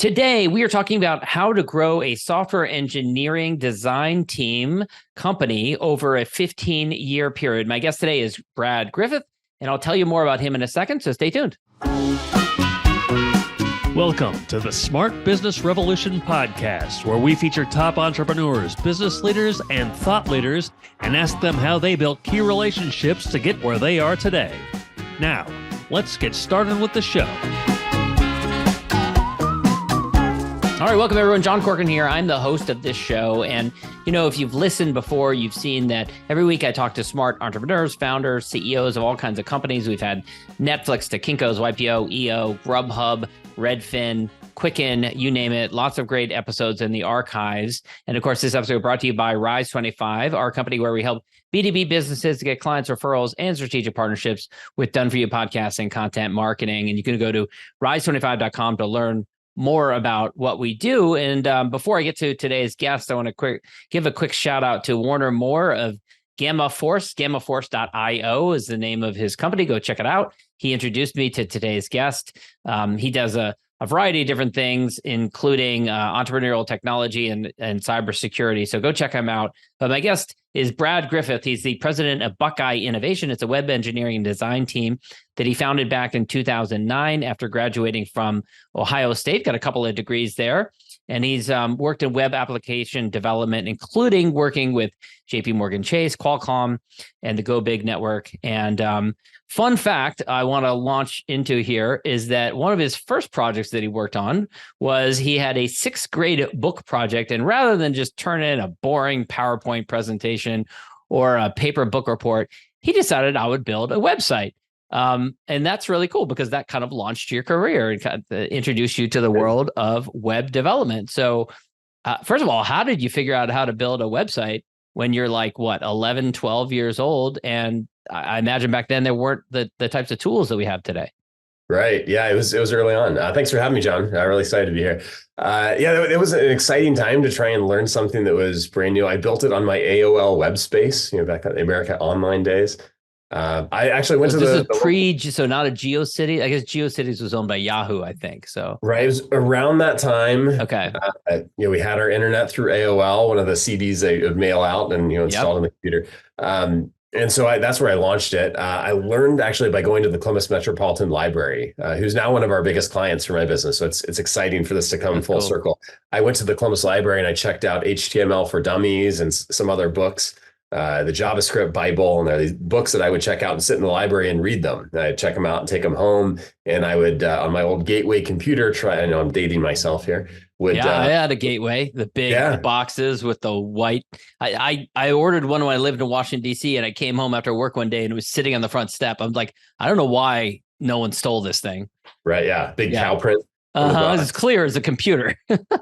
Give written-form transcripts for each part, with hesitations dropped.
Today, we are talking about how to grow a software engineering design team company over a 15-year period. My guest today is Brad Griffith, and I'll tell you more about him in a second, so stay tuned. Welcome to the Smart Business Revolution podcast, where we feature top entrepreneurs, business leaders, and thought leaders, and ask them how they built key relationships to get where they are today. Now, let's get started with the show. All right, welcome everyone. John Corcoran here. I'm the host of this show. And, if you've listened before, you've seen that every week I talk to smart entrepreneurs, founders, CEOs of all kinds of companies. We've had Netflix to Kinko's YPO, EO, Grubhub, Redfin, Quicken, you name it. Lots of great episodes in the archives. And of course, this episode brought to you by Rise 25, our company where we help B2B businesses to get clients, referrals, and strategic partnerships with done-for-you podcasts and content marketing. And you can go to rise25.com to learn more about what we do. And before I get to today's guest, I want to give a quick shout out to Warner Moore of Gamma Force. GammaForce.io is the name of his company. Go check it out. He introduced me to today's guest. He does a variety of different things, including entrepreneurial technology and cybersecurity. So go check him out. But my guest is Brad Griffith. He's the president of Buckeye Innovation. It's a web engineering and design team that he founded back in 2009 after graduating from Ohio State, got a couple of degrees there. And he's worked in web application development, including working with JPMorgan Chase, Qualcomm, and the Go Big network. And fun fact I want to launch into here is that one of his first projects that he worked on was he had a sixth grade book project. And rather than just turn in a boring PowerPoint presentation or a paper book report, he decided I would build a website. And that's really cool because that kind of launched your career and kind of introduced you to the world of web development. So first of all, how did you figure out how to build a website when you're like, 11, 12 years old? And I imagine back then there weren't the types of tools that we have today. Right. Yeah, it was early on. Thanks for having me, John. I'm really excited to be here. It was an exciting time to try and learn something that was brand new. I built it on my AOL web space, back in the America Online days. I actually went to so not a GeoCities. I guess GeoCities was owned by Yahoo, I think. So right, it was around that time. Okay. We had our internet through AOL, one of the CDs they would mail out and installed on the computer. And so that's where I launched it. I learned actually by going to the Columbus Metropolitan Library, who's now one of our biggest clients for my business. So it's exciting for this to come full circle. I went to the Columbus Library and I checked out HTML for Dummies and some other books. The JavaScript Bible, and there are these books that I would check out and sit in the library and read them. And I'd check them out and take them home. And I would, on my old Gateway computer, I know I'm dating myself here. I had a Gateway, the big boxes with the white. I ordered one when I lived in Washington, D.C., and I came home after work one day and it was sitting on the front step. I'm like, I don't know why no one stole this thing. Right. Yeah. Big cow print. It's clear as a computer.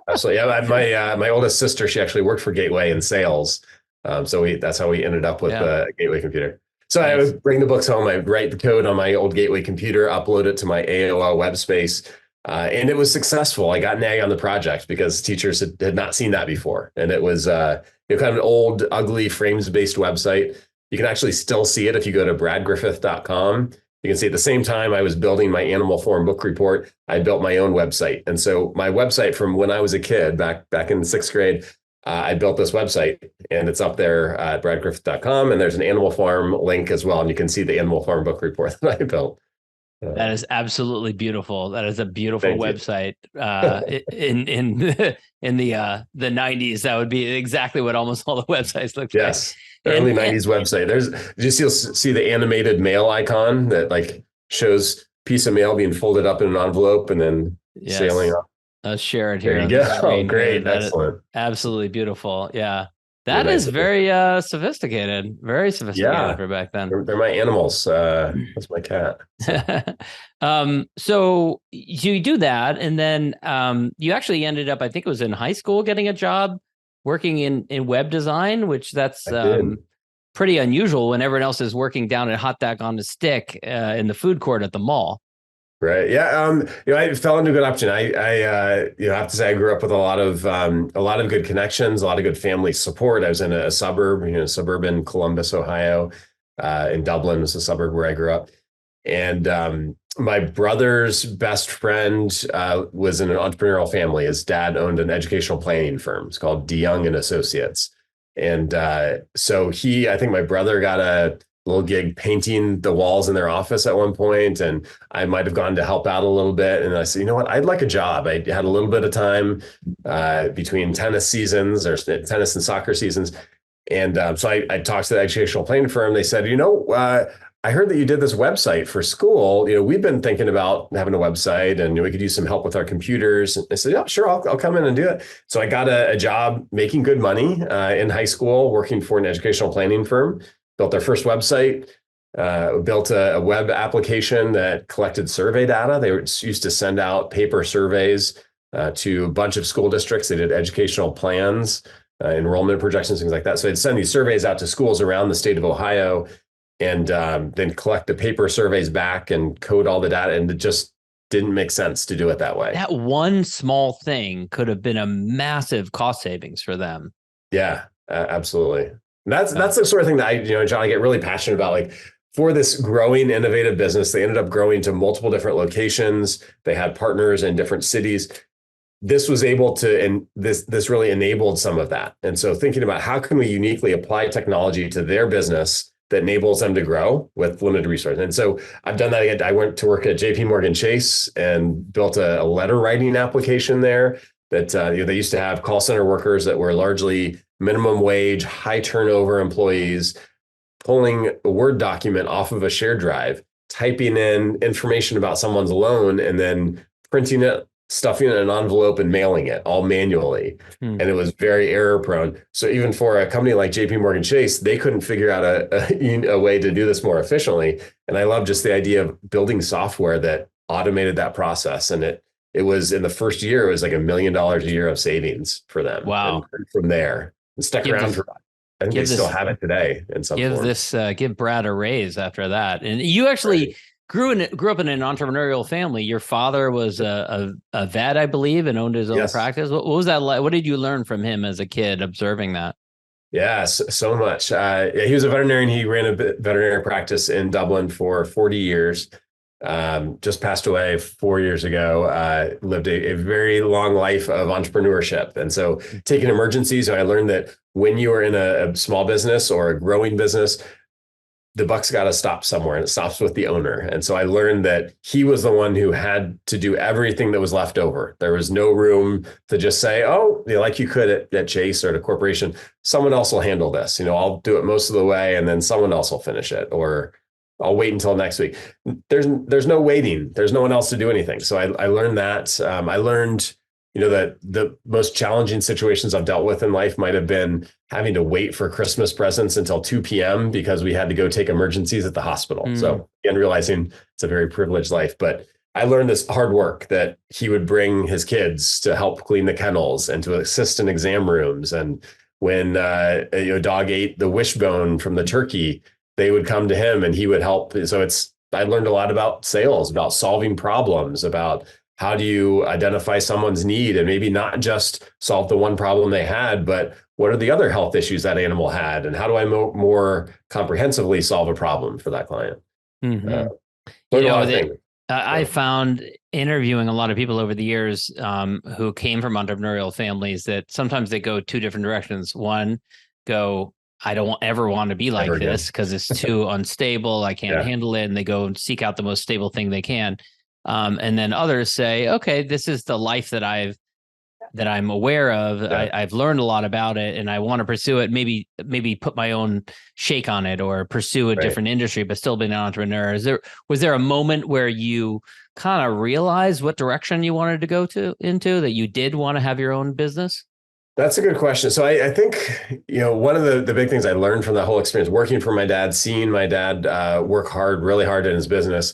Absolutely. Yeah. My oldest sister, she actually worked for Gateway in sales. That's how we ended up with the Gateway computer. So I would bring the books home. I write the code on my old Gateway computer, upload it to my AOL web space. And it was successful. I got an A on the project because teachers had not seen that before. And it was kind of an old, ugly frames-based website. You can actually still see it if you go to bradgriffith.com. You can see at the same time I was building my Animal Farm book report, I built my own website. And so my website from when I was a kid, back in sixth grade, I built this website and it's up there at bradgriffith.com. And there's an Animal Farm link as well. And you can see the Animal Farm book report that I built. That is absolutely beautiful. That is a beautiful website. In the 90s, that would be exactly what almost all the websites looked like. Yes, early 90s website. You'll see the animated mail icon that shows piece of mail being folded up in an envelope and then sailing up. Let's share it here. There you go. Oh, great. Excellent. Absolutely beautiful. Yeah. That is very sophisticated. Very sophisticated for back then. They're my animals. That's my cat. So you do that. And then you actually ended up, I think it was in high school, getting a job working in web design, which that's pretty unusual when everyone else is working down at Hot Dog on the Stick in the food court at the mall. Right. Yeah. I fell into a good option. I have to say I grew up with a lot of good connections, a lot of good family support. I was in a suburb, suburban Columbus, Ohio, in Dublin was a suburb where I grew up. And my brother's best friend was in an entrepreneurial family. His dad owned an educational planning firm. It's called DeYoung and Associates. And so I think my brother got a little gig painting the walls in their office at one point, and I might have gone to help out a little bit. And I said, you know what, I'd like a job. I had a little bit of time between tennis seasons or tennis and soccer seasons. And so I talked to the educational planning firm. They said, I heard that you did this website for school. We've been thinking about having a website, and we could use some help with our computers. And I said, yeah, sure, I'll come in and do it. So I got a job making good money in high school, working for an educational planning firm. Built their first website, built a web application that collected survey data. They used to send out paper surveys to a bunch of school districts. They did educational plans, enrollment projections, things like that. So they'd send these surveys out to schools around the state of Ohio, and then collect the paper surveys back and code all the data. And it just didn't make sense to do it that way. That one small thing could have been a massive cost savings for them. Yeah, absolutely. That's the sort of thing that John, I get really passionate about. Like, for this growing innovative business, they ended up growing to multiple different locations. They had partners in different cities. This was able to, and this really enabled some of that. And so thinking about how can we uniquely apply technology to their business that enables them to grow with limited resources. And so I've done that again. I went to work at JPMorgan Chase and built a letter writing application there that they used to have call center workers that were largely minimum wage, high turnover employees, pulling a Word document off of a shared drive, typing in information about someone's loan, and then printing it, stuffing it in an envelope, and mailing it all manually. And it was very error prone. So even for a company like JPMorgan Chase, they couldn't figure out a way to do this more efficiently. And I love just the idea of building software that automated that process. And it was, in the first year, it was like $1 million a year of savings for them. Wow. And from there, and stuck around for, I think they still have it today in some form. Give Brad a raise after that. And you actually grew up in an entrepreneurial family. Your father was a vet, I believe, and owned his own practice. What was that like? What did you learn from him as a kid observing that? Yeah, so much. He was a veterinarian. He ran a veterinary practice in Dublin for 40 years. Just passed away 4 years ago. Lived a very long life of entrepreneurship. And so taking emergencies, I learned that when you are in a small business or a growing business, the buck's got to stop somewhere, and it stops with the owner. And so I learned that he was the one who had to do everything that was left over. There was no room to just say, like you could at Chase or at a corporation, someone else will handle this. I'll do it most of the way, and then someone else will finish it, or I'll wait until next week. There's no waiting. There's no one else to do anything. So I learned that. I learned, that the most challenging situations I've dealt with in life might have been having to wait for Christmas presents until 2 p.m. because we had to go take emergencies at the hospital. So again, realizing it's a very privileged life. But I learned this hard work that he would bring his kids to help clean the kennels and to assist in exam rooms. And when a dog ate the wishbone from the turkey, they would come to him and he would help. So I learned a lot about sales, about solving problems, about how do you identify someone's need and maybe not just solve the one problem they had, but what are the other health issues that animal had? And how do I more comprehensively solve a problem for that client? I found interviewing a lot of people over the years who came from entrepreneurial families that sometimes they go two different directions. One, I don't ever want to be like this because it's too unstable. I can't handle it. And they go and seek out the most stable thing they can. And then others say, okay, this is the life that I'm aware of. I've learned a lot about it and I want to pursue it. Maybe put my own shake on it or pursue a different industry, but still be an entrepreneur. Was there a moment where you kind of realized what direction you wanted to go into that you did want to have your own business? That's a good question. So I think, one of the big things I learned from that whole experience, working for my dad, seeing my dad work really hard in his business,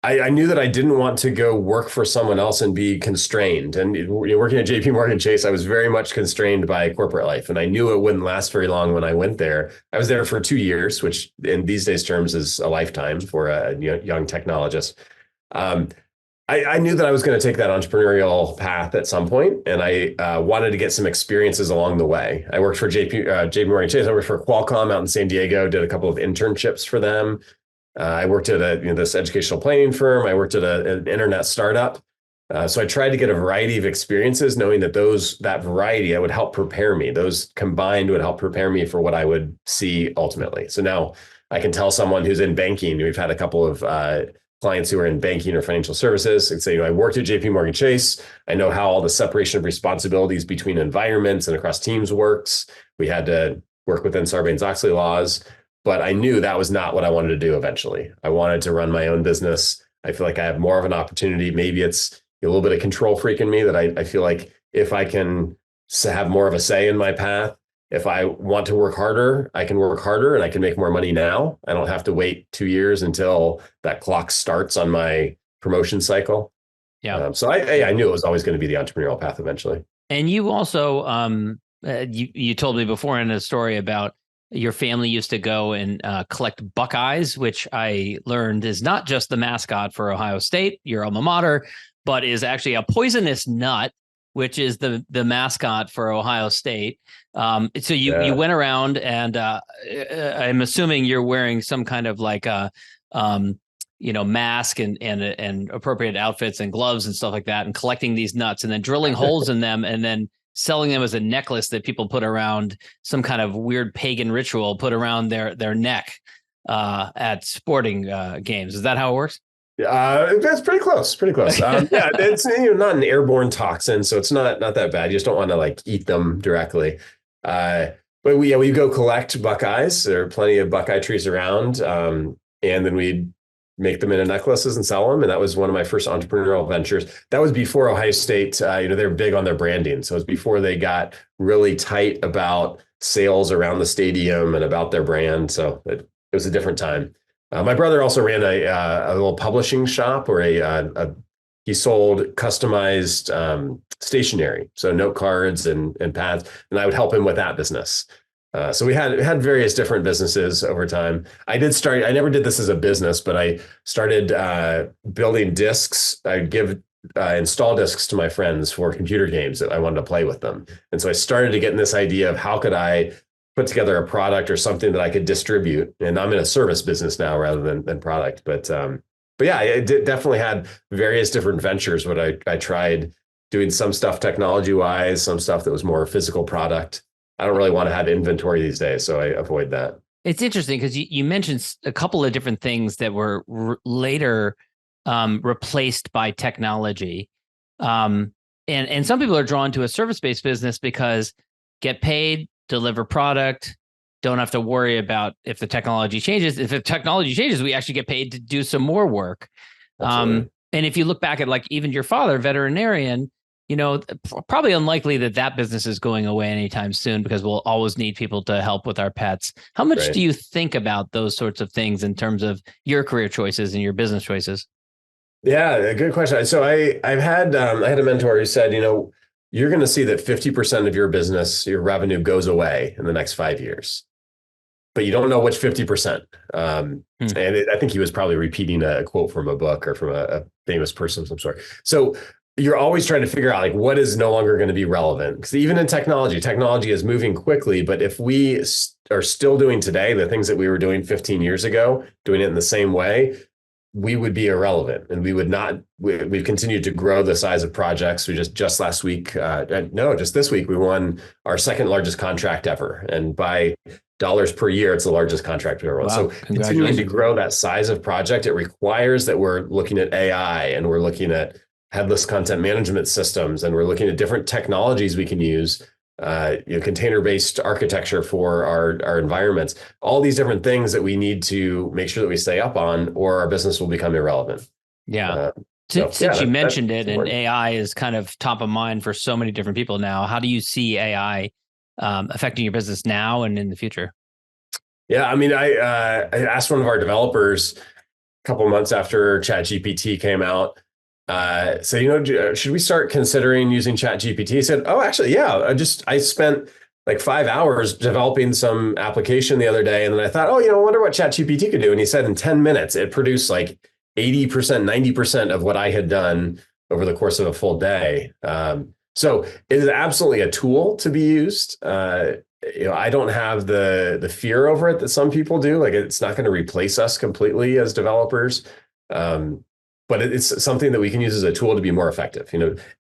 I knew that I didn't want to go work for someone else and be constrained. And working at JPMorgan Chase, I was very much constrained by corporate life. And I knew it wouldn't last very long when I went there. I was there for 2 years, which in these days terms is a lifetime for a young technologist. I knew that I was going to take that entrepreneurial path at some point, and I wanted to get some experiences along the way. I worked for JPMorgan Chase. I worked for Qualcomm out in San Diego, did a couple of internships for them. I worked at this educational planning firm. I worked at an internet startup. So I tried to get a variety of experiences, knowing that that variety that would help prepare me. Those combined would help prepare me for what I would see ultimately. So now I can tell someone who's in banking. We've had a couple of clients who are in banking or financial services and say, I worked at JPMorgan Chase. I know how all the separation of responsibilities between environments and across teams works. We had to work within Sarbanes-Oxley laws, but I knew that was not what I wanted to do eventually. I wanted to run my own business. I feel like I have more of an opportunity. Maybe it's a little bit of control freak in me that I feel like if I can have more of a say in my path, if I want to work harder, I can work harder and I can make more money now. I don't have to wait 2 years until that clock starts on my promotion cycle. Yeah. So I knew it was always going to be the entrepreneurial path eventually. And you also, you told me before in a story about your family used to go and collect Buckeyes, which I learned is not just the mascot for Ohio State, your alma mater, but is actually a poisonous nut, which is the mascot for Ohio State. So you went around and I'm assuming you're wearing some kind of like a mask and appropriate outfits and gloves and stuff like that, and collecting these nuts and then drilling holes in them and then selling them as a necklace that people put around some kind of weird pagan ritual put around their neck at sporting games. Is that how it works? That's pretty close. Pretty close. Yeah, it's not an airborne toxin, so it's not that bad. You just don't want to like eat them directly. But we go collect Buckeyes. There are plenty of Buckeye trees around, and then we'd make them into necklaces and sell them. And that was one of my first entrepreneurial ventures. That was before Ohio State. They're big on their branding, so it was before they got really tight about sales around the stadium and about their brand. So it was a different time. My brother also ran a little publishing shop where he sold customized stationery, so note cards and pads, and I would help him with that business. So we had various different businesses over time. I never did this as a business, but I started building discs. I'd install discs to my friends for computer games that I wanted to play with them. And so I started to get in this idea of how could I put together a product or something that I could distribute. And I'm in a service business now rather than product. But yeah, I definitely had various different ventures. But I tried doing some stuff technology wise, some stuff that was more physical product. I don't really want to have inventory these days, so I avoid that. It's interesting because you mentioned a couple of different things that were later replaced by technology. And some people are drawn to a service-based business because get paid, deliver product, don't have to worry about if the technology changes. If the technology changes, we actually get paid to do some more work. And if you look back at like even your father, veterinarian, probably unlikely that business is going away anytime soon because we'll always need people to help with our pets. How much do you think about those sorts of things in terms of your career choices and your business choices? Yeah, good question. So I had a mentor who said, you're going to see that 50% of your business, your revenue goes away in the next 5 years, but you don't know which 50%. And I think he was probably repeating a quote from a book or from a famous person of some sort. So you're always trying to figure out like what is no longer going to be relevant. Because even in technology is moving quickly. But if we are still doing today the things that we were doing 15 years ago, doing it in the same way, we would be irrelevant, and we would not. We've continued to grow the size of projects. We just last week, just this week, we won our second largest contract ever, and by dollars per year, it's the largest contract we've ever won. Wow, so continuing to grow that size of project, it requires that we're looking at AI and we're looking at headless content management systems, and we're looking at different technologies we can use. Container-based architecture for our environments, all these different things that we need to make sure that we stay up on, or our business will become irrelevant. Yeah. Since you mentioned it, and AI is kind of top of mind for so many different people now, how do you see AI affecting your business now and in the future? Yeah, I mean, I asked one of our developers a couple of months after ChatGPT came out, should we start considering using ChatGPT? He said, oh, actually, yeah. I spent like 5 hours developing some application the other day. And then I thought, I wonder what ChatGPT could do. And he said in 10 minutes, it produced like 80%, 90% of what I had done over the course of a full day. So it is absolutely a tool to be used. I don't have the fear over it that some people do. Like, it's not going to replace us completely as developers. But it's something that we can use as a tool to be more effective.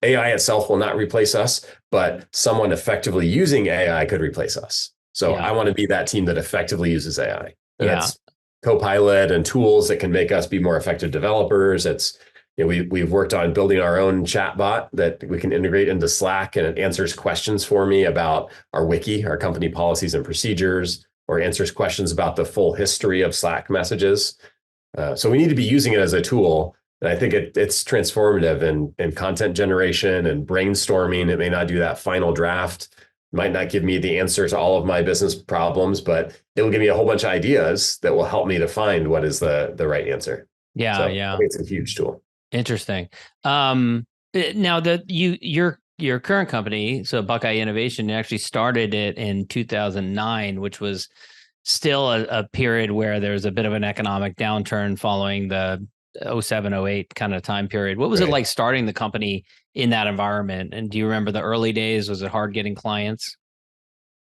AI itself will not replace us, but someone effectively using AI could replace us. So I want to be that team that effectively uses AI. And it's Copilot and tools that can make us be more effective developers. It's we've worked on building our own chatbot that we can integrate into Slack, and it answers questions for me about our wiki, our company policies and procedures, or answers questions about the full history of Slack messages. So we need to be using it as a tool. And I think it's transformative in content generation and brainstorming. It may not do that final draft, might not give me the answer to all of my business problems, but it will give me a whole bunch of ideas that will help me to find what is the right answer. Yeah, so I think it's a huge tool. Interesting. Now your current company, so Buckeye Innovation, actually started it in 2009, which was still a period where there's a bit of an economic downturn following the 07, 08 kind of time period. What was it like starting the company in that environment? And do you remember the early days? Was it hard getting clients?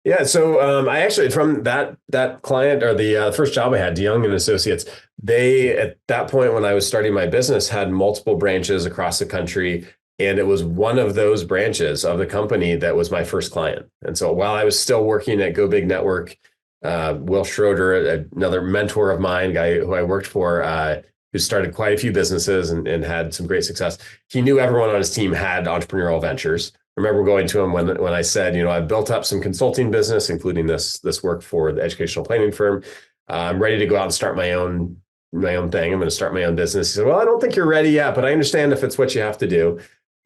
Yeah, so I actually, from that client, or the first job I had, DeYoung and Associates, they, at that point when I was starting my business, had multiple branches across the country. And it was one of those branches of the company that was my first client. And so while I was still working at Go Big Network, Will Schroeder, another mentor of mine, guy who I worked for, who started quite a few businesses and had some great success, he knew everyone on his team had entrepreneurial ventures. I remember going to him when I said, I've built up some consulting business, including this work for the educational planning firm. I'm ready to go out and start my own thing. I'm going to start my own business. He said, well, I don't think you're ready yet, but I understand if it's what you have to do.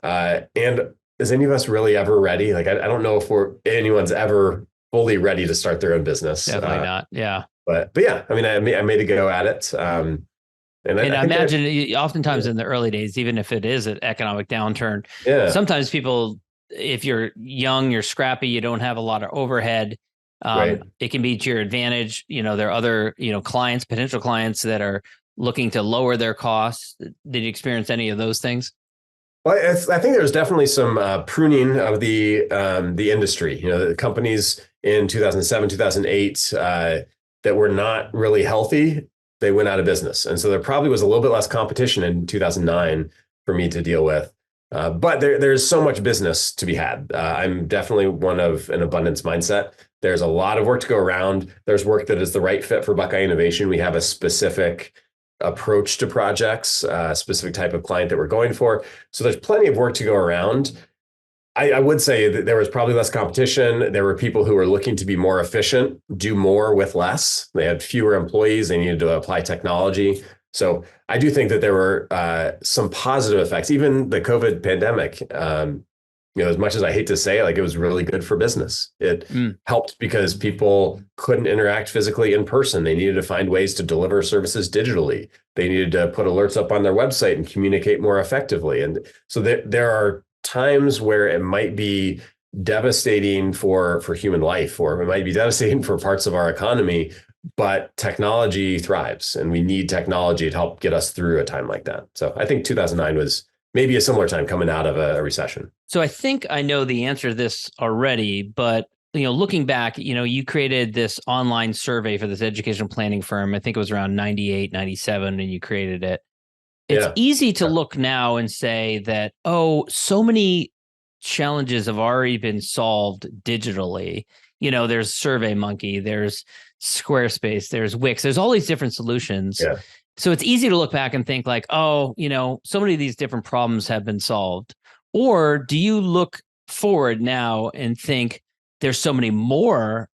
And is any of us really ever ready? Like, I don't know if anyone's ever fully ready to start their own business. Definitely not. Yeah. But yeah, I mean, I made a go at it. And I imagine oftentimes in the early days, even if it is an economic downturn, sometimes people, if you're young, you're scrappy, you don't have a lot of overhead, it can be to your advantage. There are other, clients, potential clients that are looking to lower their costs. Did you experience any of those things? Well, I think there's definitely some pruning of the industry. The companies in 2007, 2008 that were not really healthy, they went out of business. And so there probably was a little bit less competition in 2009 for me to deal with. But there's so much business to be had. I'm definitely one of an abundance mindset. There's a lot of work to go around. There's work that is the right fit for Buckeye Innovation. We have a specific approach to projects, a specific type of client that we're going for. So there's plenty of work to go around. I would say that there was probably less competition. There were people who were looking to be more efficient, do more with less. They had fewer employees. They needed to apply technology. So I do think that there were some positive effects. Even the COVID pandemic, as much as I hate to say it, like, it was really good for business. It helped because people couldn't interact physically in person. They needed to find ways to deliver services digitally. They needed to put alerts up on their website and communicate more effectively. And so there are times where it might be devastating for human life, or it might be devastating for parts of our economy, but technology thrives, and we need technology to help get us through a time like that. So I think 2009 was maybe a similar time coming out of a recession. So I think I know the answer to this already, but looking back, you created this online survey for this educational planning firm. I think it was around 98, 97, and you created it. It's easy to look now and say that, so many challenges have already been solved digitally. There's SurveyMonkey, there's Squarespace, there's Wix, there's all these different solutions. Yeah. So it's easy to look back and think like, so many of these different problems have been solved. Or do you look forward now and think there's so many more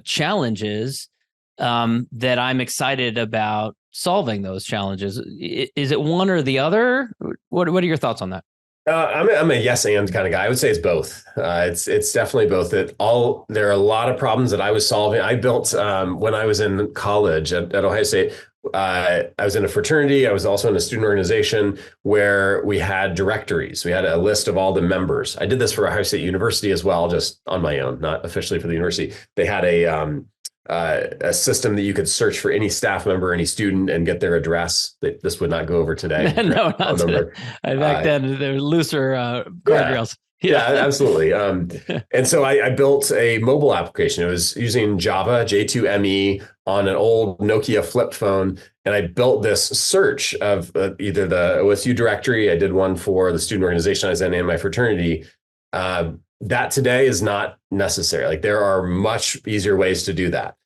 challenges that I'm excited about solving those challenges? Is it one or the other? What are your thoughts on that? I'm a yes and kind of guy. I would say it's both. It's definitely both. There are a lot of problems that I was solving. I built when I was in college at Ohio State. I was in a fraternity. I was also in a student organization where we had directories. We had a list of all the members. I did this for Ohio State University as well, just on my own, not officially for the university. They had a system that you could search for any staff member, any student, and get their address. This would not go over today. No, not today. Back then, they were looser guardrails. Yeah, absolutely. And so I built a mobile application. It was using Java, J2ME on an old Nokia flip phone. And I built this search of either the OSU directory. I did one for the student organization I was in and my fraternity. That today is not necessary. Like there are much easier ways to do that.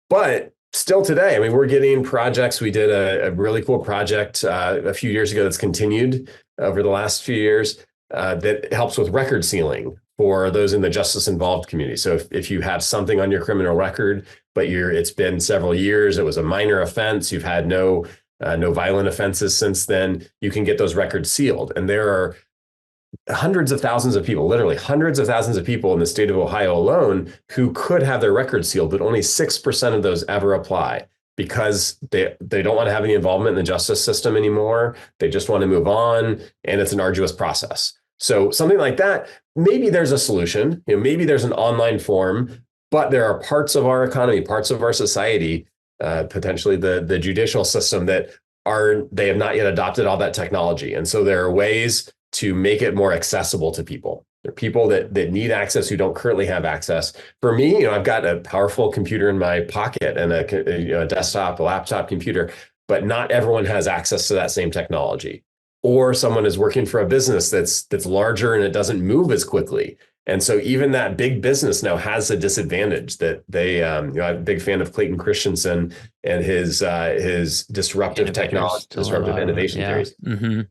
But still today, I mean, we're getting projects. We did a really cool project a few years ago that's continued over the last few years that helps with record sealing for those in the justice involved community. So if you have something on your criminal record, but it's been several years, it was a minor offense, you've had no violent offenses since then, you can get those records sealed. And there are hundreds of thousands of people, literally hundreds of thousands of people in the state of Ohio alone who could have their records sealed, but only 6% of those ever apply because they don't want to have any involvement in the justice system anymore. They just want to move on, and it's an arduous process. So something like that, maybe there's a solution, maybe there's an online form, but there are parts of our economy, parts of our society, potentially the judicial system they have not yet adopted all that technology. And so there are ways to make it more accessible to people. There are people that need access who don't currently have access. For me, I've got a powerful computer in my pocket and a desktop, a laptop computer, but not everyone has access to that same technology. Or someone is working for a business that's larger and it doesn't move as quickly. And so even that big business now has a disadvantage that I'm a big fan of Clayton Christensen and his disruptive technology, disruptive innovation theories. Mm-hmm.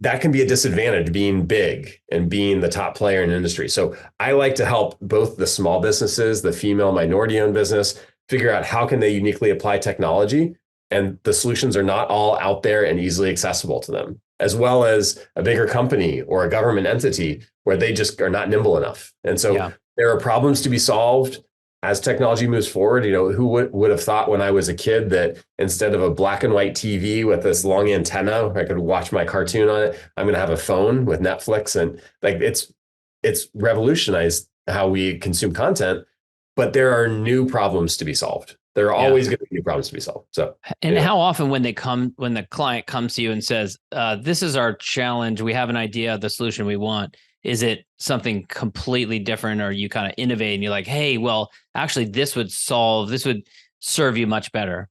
That can be a disadvantage being big and being the top player in the industry. So I like to help both the small businesses, the female minority-owned business, figure out how can they uniquely apply technology, and the solutions are not all out there and easily accessible to them, as well as a bigger company or a government entity where they just are not nimble enough. And so there are problems to be solved as technology moves forward. Who would have thought when I was a kid that instead of a black and white TV with this long antenna where I could watch my cartoon on it, I'm going to have a phone with Netflix, and it's revolutionized how we consume content. But there are new problems to be solved. There are always going to be new problems to be solved. So, and how often when the client comes to you and says, "This is our challenge. We have an idea of the solution we want." Is it something completely different, or you kind of innovate and you're like, hey, well, actually this would serve you much better?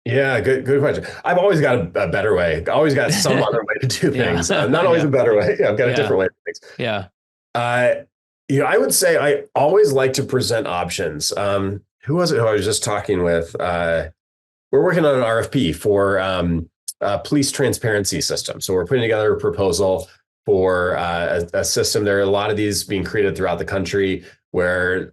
Yeah, good question. I've always got a better way. I always got some other way to do things. Not always a better way. I've got a different way to do things. Yeah. I would say I always like to present options. Who was it who I was just talking with? We're working on an RFP for a police transparency system. So we're putting together a proposal for a system. There are a lot of these being created throughout the country where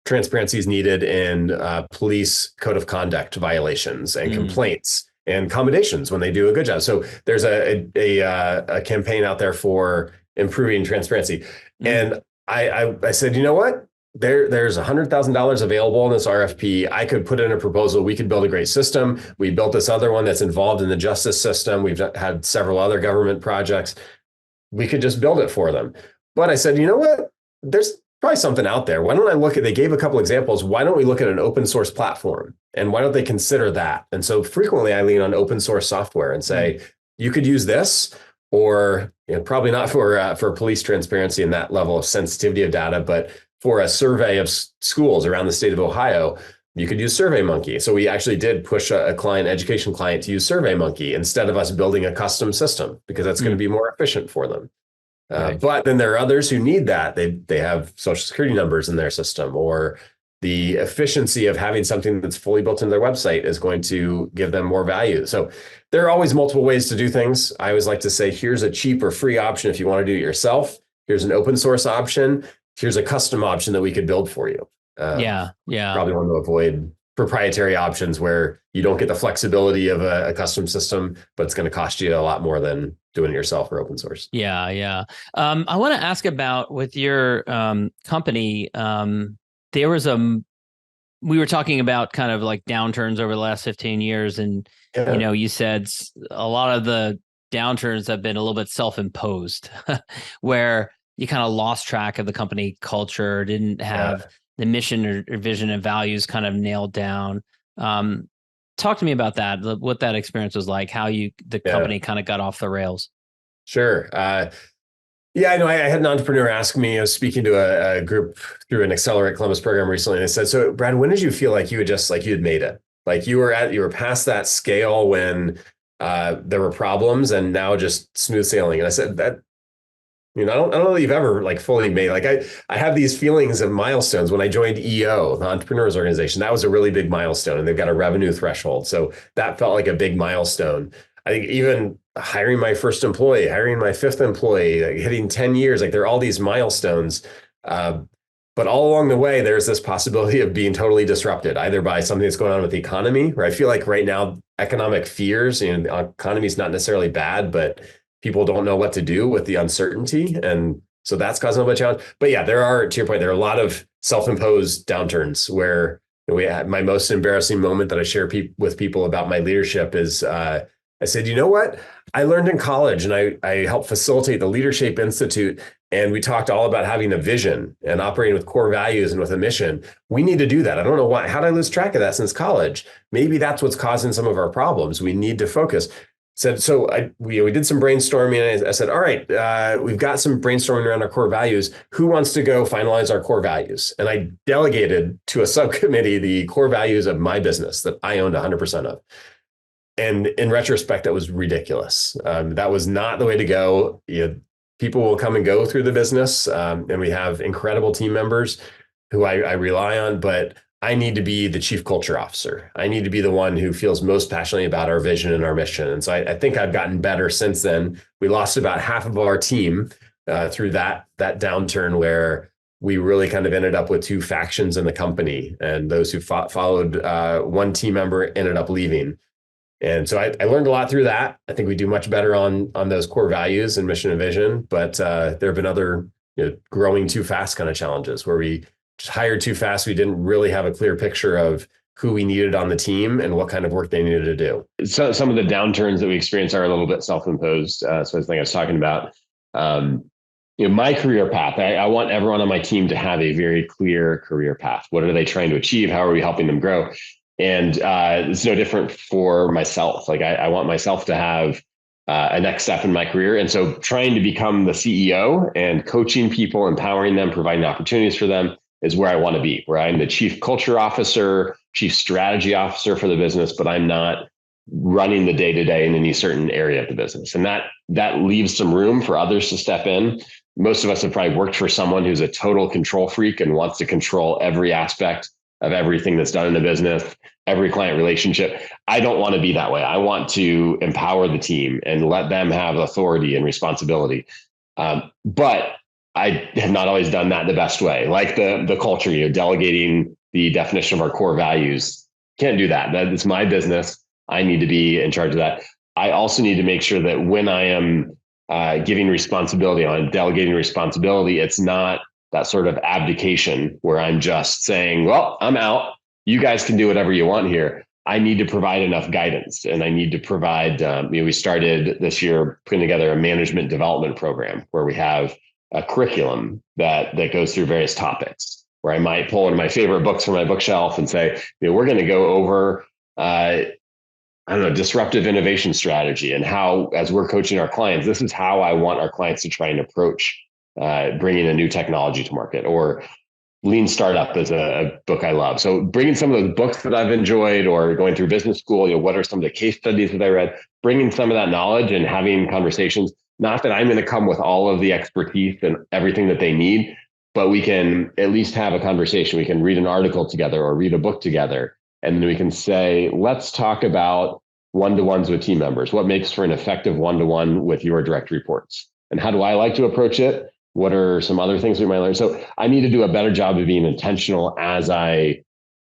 transparency is needed in police code of conduct violations and complaints and accommodations when they do a good job. So there's a campaign out there for improving transparency. And I said, you know what? There's $100,000 available in this RFP. I could put in a proposal. We could build a great system. We built this other one that's involved in the justice system. We've had several other government projects. We could just build it for them. But I said, you know what? There's probably something out there. Why don't I they gave a couple examples. Why don't we look at an open source platform? And why don't they consider that? And so frequently I lean on open source software and say, you could use this, or probably not for police transparency and that level of sensitivity of data, but for a survey of schools around the state of Ohio, you could use SurveyMonkey. So we actually did push a education client to use SurveyMonkey instead of us building a custom system, because that's going to be more efficient for them. Right. But then there are others who need that. They have social security numbers in their system, or the efficiency of having something that's fully built into their website is going to give them more value. So there are always multiple ways to do things. I always like to say, here's a cheap or free option if you want to do it yourself. Here's an open source option. Here's a custom option that we could build for you. Probably want to avoid proprietary options where you don't get the flexibility of a custom system, but it's going to cost you a lot more than doing it yourself or open source. Yeah. I want to ask about with your company. We were talking about kind of like downturns over the last 15 years. And, you said a lot of the downturns have been a little bit self-imposed where you kind of lost track of the company culture, didn't have the mission or vision and values kind of nailed down. Talk to me about that, what that experience was like, how the company kind of got off the rails. Sure. Yeah, I know. I had an entrepreneur ask me, I was speaking to a group through an Accelerate Columbus program recently, and they said, so Brad, when did you feel like you had you had made it? Like you were past that scale when there were problems and now just smooth sailing. And I said that, I don't know that you've ever like fully made, like I have these feelings of milestones. When I joined EO, the Entrepreneurs Organization, that was a really big milestone, and they've got a revenue threshold. So that felt like a big milestone. I think even hiring my first employee, hiring my fifth employee, like hitting 10 years, like there are all these milestones. But all along the way, there's this possibility of being totally disrupted, either by something that's going on with the economy, where I feel like right now, economic fears, the economy is not necessarily bad, but people don't know what to do with the uncertainty. And so that's causing a little bit of challenge. But yeah, to your point, there are a lot of self-imposed downturns where we had my most embarrassing moment that I share with people about my leadership is I said, you know what? I learned in college and I helped facilitate the Leadership Institute. And we talked all about having a vision and operating with core values and with a mission. We need to do that. I don't know why. How did I lose track of that since college? Maybe that's what's causing some of our problems. We need to focus. We did some brainstorming, and I said, all right, we've got some brainstorming around our core values. Who wants to go finalize our core values? And I delegated to a subcommittee the core values of my business that I owned 100% of. And in retrospect, that was ridiculous. That was not the way to go. People will come and go through the business, and we have incredible team members who I rely on, but I need to be the chief culture officer. I need to be the one who feels most passionately about our vision and our mission. And so I think I've gotten better since then. We lost about half of our team through that downturn, where we really kind of ended up with two factions in the company, and those who followed one team member ended up leaving. And so I learned a lot through that. I think we do much better on those core values and mission and vision, but there have been other growing too fast kind of challenges where we just hired too fast. We didn't really have a clear picture of who we needed on the team and what kind of work they needed to do. So some of the downturns that we experience are a little bit self-imposed. So I think I was talking about, my career path. I want everyone on my team to have a very clear career path. What are they trying to achieve? How are we helping them grow? And it's no different for myself. Like I want myself to have a next step in my career. And so trying to become the CEO and coaching people, empowering them, providing opportunities for them is where I want to be, where I'm the chief culture officer, chief strategy officer for the business, but I'm not running the day-to-day in any certain area of the business. And that leaves some room for others to step in. Most of us have probably worked for someone who's a total control freak and wants to control every aspect of everything that's done in the business, every client relationship. I don't want to be that way. I want to empower the team and let them have authority and responsibility. But I have not always done that the best way. Like the culture, delegating the definition of our core values. Can't do that. That's my business. I need to be in charge of that. I also need to make sure that when I am giving responsibility on delegating responsibility, it's not that sort of abdication where I'm just saying, well, I'm out. You guys can do whatever you want here. I need to provide enough guidance, and I need to provide, we started this year putting together a management development program where we have a curriculum that goes through various topics, where I might pull one of my favorite books from my bookshelf and say, we're going to go over, disruptive innovation strategy, and how, as we're coaching our clients, this is how I want our clients to try and approach bringing a new technology to market. Or Lean Startup is a book I love. So bringing some of those books that I've enjoyed, or going through business school, what are some of the case studies that I read, bringing some of that knowledge and having conversations. Not that I'm going to come with all of the expertise and everything that they need, but we can at least have a conversation. We can read an article together or read a book together. And then we can say, let's talk about one-to-ones with team members. What makes for an effective one-to-one with your direct reports? And how do I like to approach it? What are some other things we might learn? So I need to do a better job of being intentional as I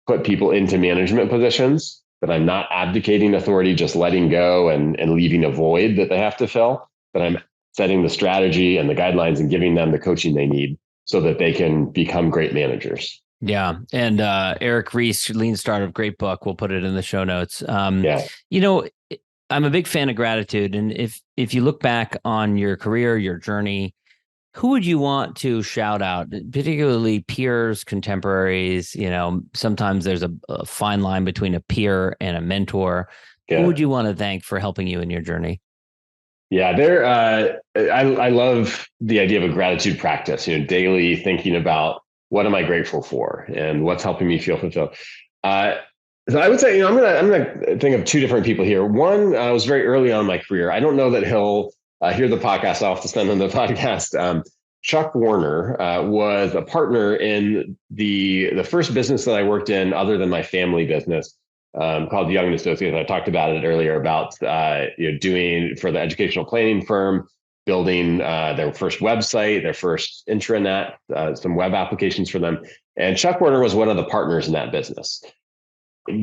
put people into management positions, that I'm not abdicating authority, just letting go and leaving a void that they have to fill, but I'm setting the strategy and the guidelines and giving them the coaching they need so that they can become great managers. Yeah. And Eric Ries, Lean Startup, great book. We'll put it in the show notes. I'm a big fan of gratitude. And if you look back on your career, your journey, who would you want to shout out, particularly peers, contemporaries? Sometimes there's a fine line between a peer and a mentor. Yeah. Who would you want to thank for helping you in your journey? Yeah, I love the idea of a gratitude practice, daily thinking about what am I grateful for and what's helping me feel fulfilled. So I would say, I'm gonna think of two different people here. One was very early on in my career. I don't know that he'll hear the podcast. I'll have to send him the podcast. Chuck Warner was a partner in the first business that I worked in, other than my family business, called Young and Associates. I talked about it earlier about doing for the educational planning firm, building their first website, their first intranet, some web applications for them. And Chuck Warner was one of the partners in that business.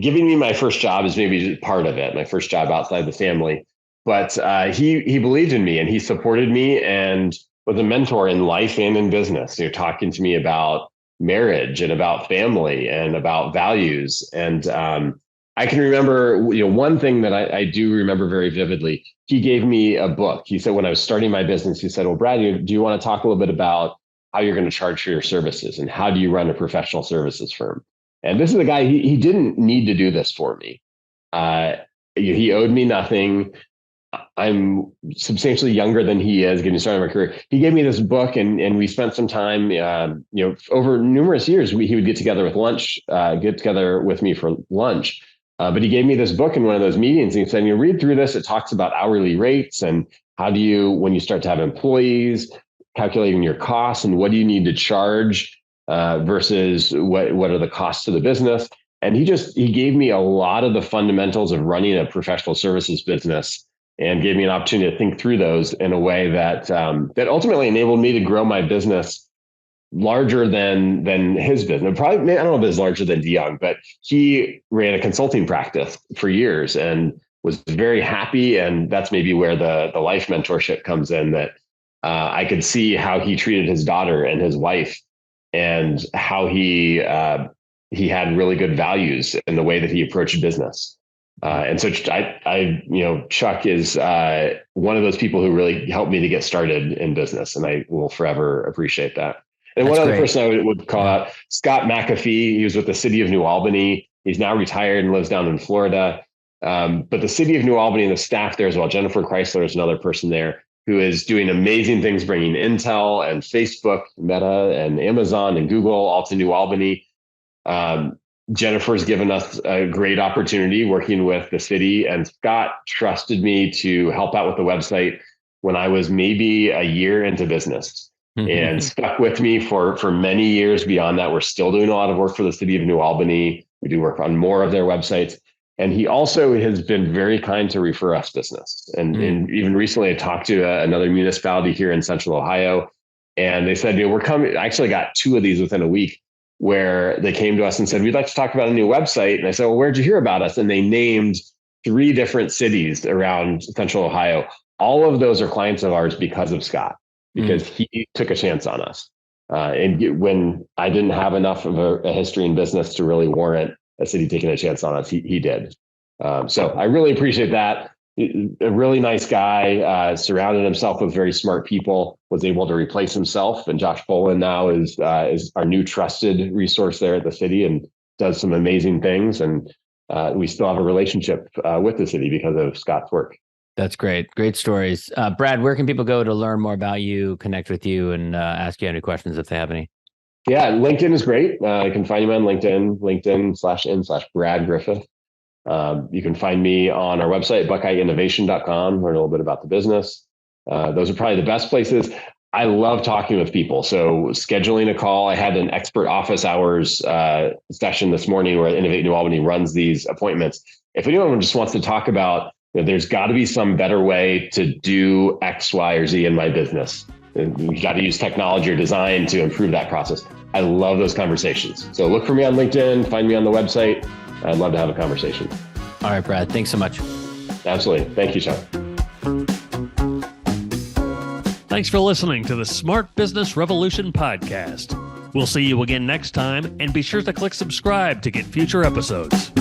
Giving me my first job is maybe part of it, my first job outside the family. But he believed in me and he supported me and was a mentor in life and in business, talking to me about marriage and about family and about values. And I can remember, one thing that I do remember very vividly. He gave me a book. He said, when I was starting my business, he said, well, Brad, do you want to talk a little bit about how you're going to charge for your services and how do you run a professional services firm? And this is a guy, he didn't need to do this for me. He owed me nothing. I'm substantially younger than he is getting started in my career. He gave me this book and we spent some time, over numerous years, he would get together with me for lunch. But he gave me this book in one of those meetings and he said, read through this. It talks about hourly rates and how do you, when you start to have employees, calculating your costs and what do you need to charge versus what are the costs to the business. And he gave me a lot of the fundamentals of running a professional services business and gave me an opportunity to think through those in a way that that ultimately enabled me to grow my business larger than his business. Probably, I don't know if it's larger than DeYoung, but he ran a consulting practice for years and was very happy. And that's maybe where the life mentorship comes in, that I could see how he treated his daughter and his wife and how he had really good values in the way that he approached business. And so Chuck is one of those people who really helped me to get started in business. And I will forever appreciate that. And one other person I would call out, Scott McAfee. He was with the city of New Albany. He's now retired and lives down in Florida. But the city of New Albany and the staff there as well, Jennifer Chrysler is another person there who is doing amazing things, bringing Intel and Facebook, Meta and Amazon and Google all to New Albany. Jennifer's given us a great opportunity working with the city, and Scott trusted me to help out with the website when I was maybe a year into business. And stuck with me for many years beyond that. We're still doing a lot of work for the city of New Albany. We do work on more of their websites. And he also has been very kind to refer us business. And even recently I talked to another municipality here in Central Ohio, and they said, we're coming. I actually got two of these within a week where they came to us and said, we'd like to talk about a new website. And I said, well, where'd you hear about us? And they named 3 different cities around Central Ohio. All of those are clients of ours because of Scott. Because he took a chance on us. And when I didn't have enough of a history in business to really warrant a city taking a chance on us, he did. So I really appreciate that. A really nice guy, surrounded himself with very smart people, was able to replace himself. And Josh Boland now is our new trusted resource there at the city and does some amazing things. And we still have a relationship with the city because of Scott's work. That's great. Great stories. Brad, where can people go to learn more about you, connect with you, and ask you any questions if they have any? Yeah, LinkedIn is great. You can find me on LinkedIn.com/Brad Griffith. You can find me on our website, buckeyeinnovation.com, learn a little bit about the business. Those are probably the best places. I love talking with people. So scheduling a call. I had an expert office hours session this morning where Innovate New Albany runs these appointments. If anyone just wants to talk about, there's got to be some better way to do X, Y, or Z in my business. And you got to use technology or design to improve that process. I love those conversations. So look for me on LinkedIn, find me on the website. I'd love to have a conversation. All right, Brad, thanks so much. Absolutely. Thank you, Sean. Thanks for listening to the Smart Business Revolution podcast. We'll see you again next time, and be sure to click subscribe to get future episodes.